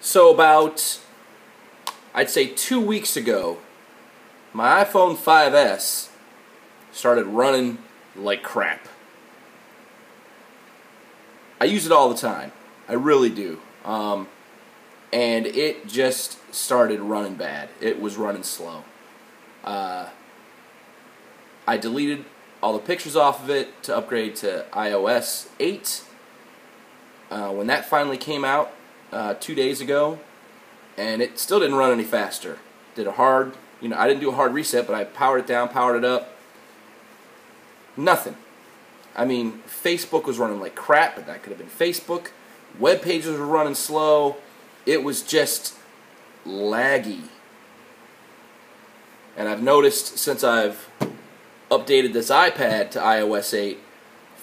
So about, I'd say 2 weeks ago, my iPhone 5S started running like crap. I use it all the time. I really do. And it just started running bad. It was running slow. I deleted all the pictures off of it to upgrade to iOS 8. When that finally came out 2 days ago, and it still didn't run any faster. Did a hard, I didn't do a hard reset, but I powered it down, powered it up. Nothing. I mean, Facebook was running like crap, but that could have been Facebook. Web pages were running slow. It was just laggy. And I've noticed since I've updated this iPad to iOS 8,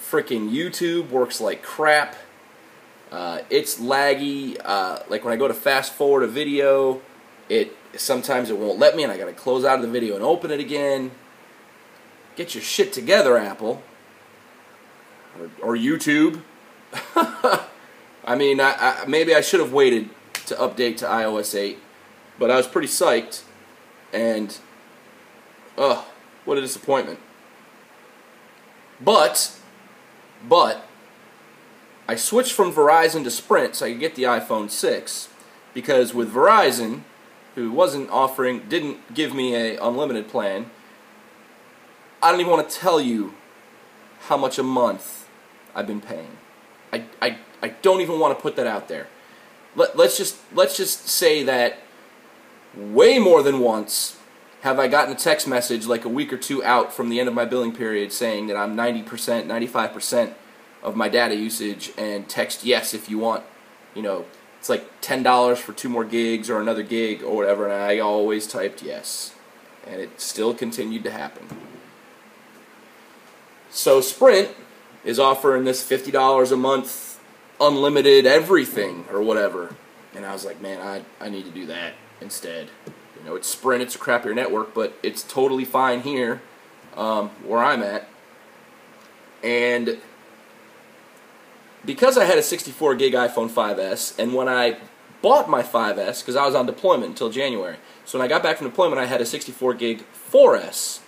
freaking YouTube works like crap. It's laggy. Like when I go to fast forward a video, sometimes it won't let me, and I got to close out of the video and open it again. Get your shit together, Apple or YouTube. I mean, maybe I should have waited to update to iOS 8, but I was pretty psyched, and what a disappointment. But I switched from Verizon to Sprint so I could get the iPhone 6, because with Verizon, who didn't give me an unlimited plan, I don't even want to tell you how much a month I've been paying. I don't even want to put that out there. Let's just say that way more than once have I gotten a text message like a week or two out from the end of my billing period saying that I'm 90%, 95% of my data usage, and text yes if you want. It's like $10 for 2 more gigs or another gig or whatever, and I always typed yes. And it still continued to happen. So Sprint is offering this $50 a month unlimited everything or whatever. And I was like, man, I need to do that instead. It's Sprint, it's a crappier network, but it's totally fine here where I'm at. And because I had a 64 gig iPhone 5S, and when I bought my 5S, because I was on deployment until January, so when I got back from deployment I had a 64 gig 4S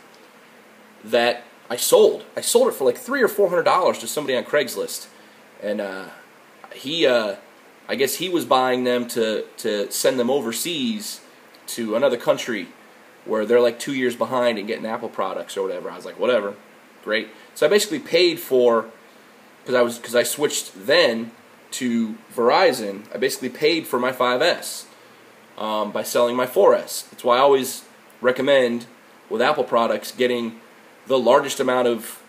that I sold. I sold it for like $300 or $400 to somebody on Craigslist. And I guess he was buying them to send them overseas to another country where they're like 2 years behind in getting Apple products or whatever. I was like, whatever, great. So I basically paid for, because I switched then to Verizon, I basically paid for my 5S by selling my 4S. That's why I always recommend with Apple products getting the largest amount of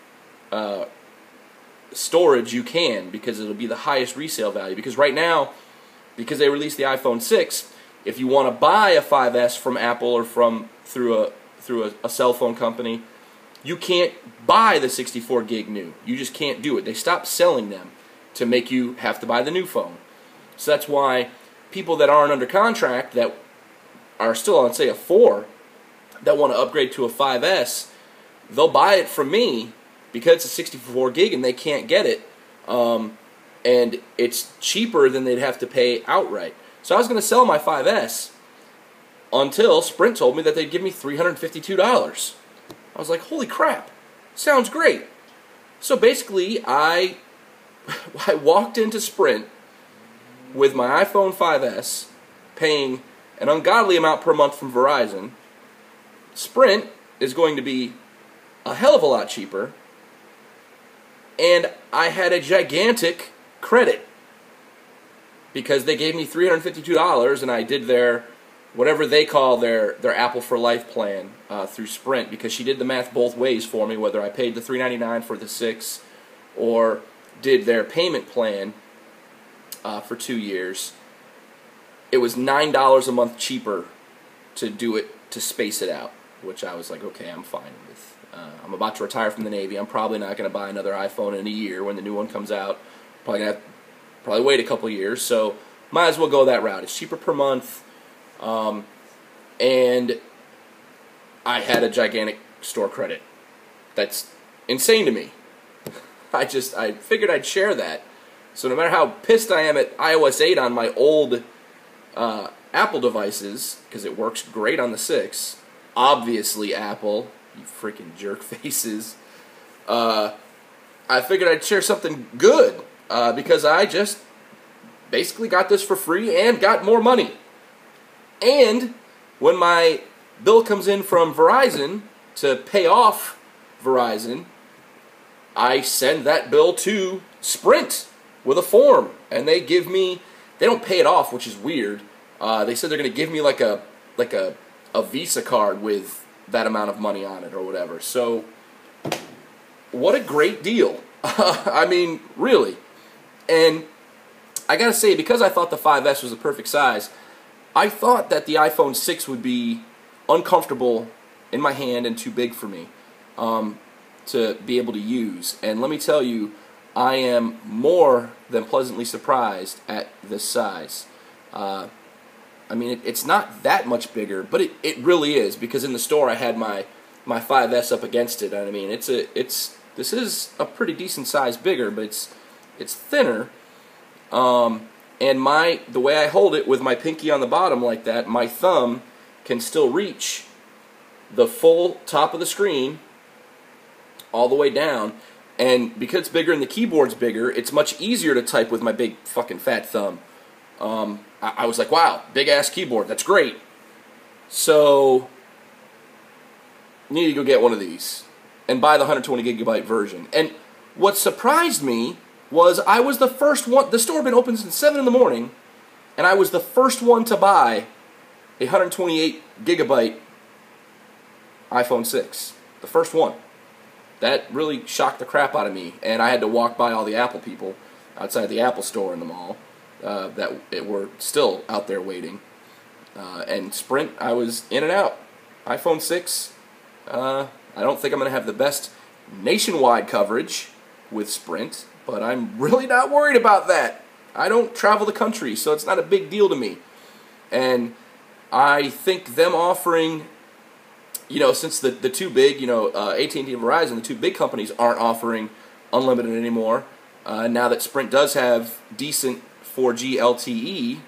storage you can, because it'll be the highest resale value. Because right now, because they released the iPhone 6, if you want to buy a 5S from Apple or through a cell phone company, you can't buy the 64 gig new. You just can't do it. They stopped selling them to make you have to buy the new phone. So that's why people that aren't under contract, that are still on, say, a 4, that want to upgrade to a 5S, they'll buy it from me because it's a 64 gig and they can't get it. And it's cheaper than they'd have to pay outright. So I was going to sell my 5S until Sprint told me that they'd give me $352. I was like, holy crap, sounds great. So basically, I walked into Sprint with my iPhone 5S, paying an ungodly amount per month from Verizon. Sprint is going to be a hell of a lot cheaper, and I had a gigantic credit because they gave me $352, and I did their whatever they call their Apple for Life plan through Sprint, because she did the math both ways for me, whether I paid the $399 for the 6 or did their payment plan for 2 years. It was $9 a month cheaper to do it, to space it out, which I was like, okay, I'm fine with. I'm about to retire from the Navy. I'm probably not going to buy another iPhone in a year when the new one comes out. Probably going to wait a couple years, so might as well go that route. It's cheaper per month. And I had a gigantic store credit. That's insane to me. I figured I'd share that. So no matter how pissed I am at iOS 8 on my old Apple devices, because it works great on the 6, obviously Apple, you freaking jerk faces, I figured I'd share something good, because I just basically got this for free and got more money. And when my bill comes in from Verizon to pay off Verizon, I send that bill to Sprint with a form, and they give me, they don't pay it off, which is weird. They said they're going to give me like a Visa card with that amount of money on it or whatever. So, what a great deal. I mean, really. And I gotta say, because I thought the 5S was the perfect size, I thought that the iPhone 6 would be uncomfortable in my hand and too big for me to be able to use. And let me tell you, I am more than pleasantly surprised at this size. I mean, it's not that much bigger, but it really is, because in the store I had my 5S up against it. And I mean, this is a pretty decent size bigger, but it's thinner. And the way I hold it with my pinky on the bottom like that, my thumb can still reach the full top of the screen all the way down. And because it's bigger and the keyboard's bigger, it's much easier to type with my big fucking fat thumb. I was like, wow, big ass keyboard, that's great. So, you need to go get one of these and buy the 120 gigabyte version. And what surprised me was I was the first one. The store had been open since 7 in the morning, and I was the first one to buy a 128 gigabyte iPhone 6. The first one. That really shocked the crap out of me, and I had to walk by all the Apple people outside the Apple store in the mall that were still out there waiting. And Sprint, I was in and out. iPhone 6, I don't think I'm going to have the best nationwide coverage with Sprint, but I'm really not worried about that. I don't travel the country, so it's not a big deal to me. And I think them offering, you know, since the two big, you know, AT&T and Verizon, the two big companies aren't offering unlimited anymore, now that Sprint does have decent 4G LTE,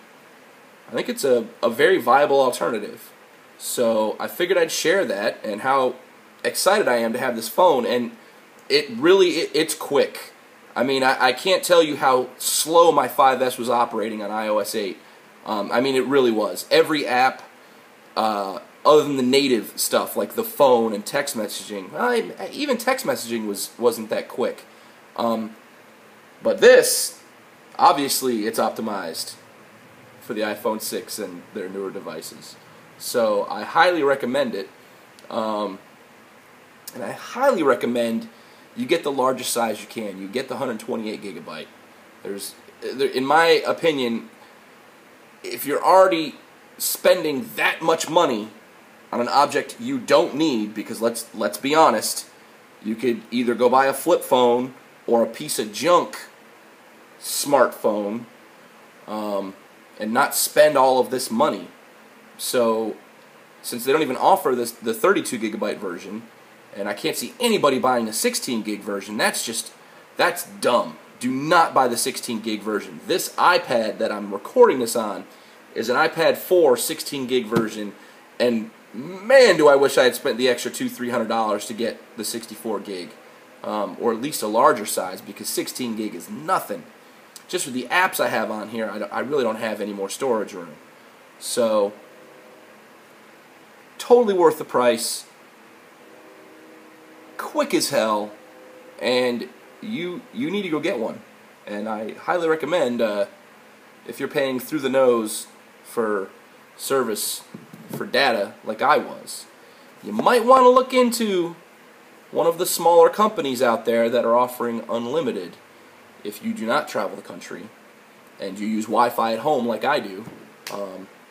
I think it's a very viable alternative. So I figured I'd share that and how excited I am to have this phone, and it's quick. I mean, I can't tell you how slow my 5S was operating on iOS 8. I mean, it really was. Every app, other than the native stuff like the phone and text messaging, even text messaging wasn't that quick. But this, obviously, it's optimized for the iPhone 6 and their newer devices. So I highly recommend it. And I highly recommend you get the largest size you can. You get the 128 gigabyte. In my opinion, if you're already spending that much money on an object you don't need, because let's be honest, you could either go buy a flip phone or a piece of junk smartphone and not spend all of this money. So since they don't even offer the 32 gigabyte version, and I can't see anybody buying the 16 gig version, that's dumb. Do not buy the 16 gig version. This iPad that I'm recording this on is an iPad 4 16 gig version, and man, do I wish I had spent the extra $200-300 to get the 64 gig, or at least a larger size, because 16 gig is nothing. Just with the apps I have on here, I really don't have any more storage room. So, totally worth the price. Quick as hell, and you need to go get one. And I highly recommend, if you're paying through the nose for service for data like I was, you might want to look into one of the smaller companies out there that are offering unlimited if you do not travel the country and you use Wi-Fi at home like I do.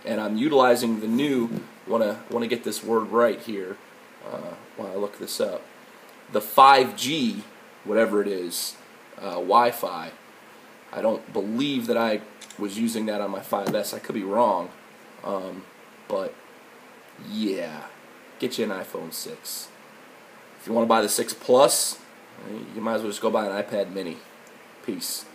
And I'm utilizing the new, want to get this word right here while I look this up, the 5G, whatever it is, Wi-Fi. I don't believe that I was using that on my 5S. I could be wrong. But, yeah, get you an iPhone 6. If you want to buy the 6 Plus, you might as well just go buy an iPad mini. Peace.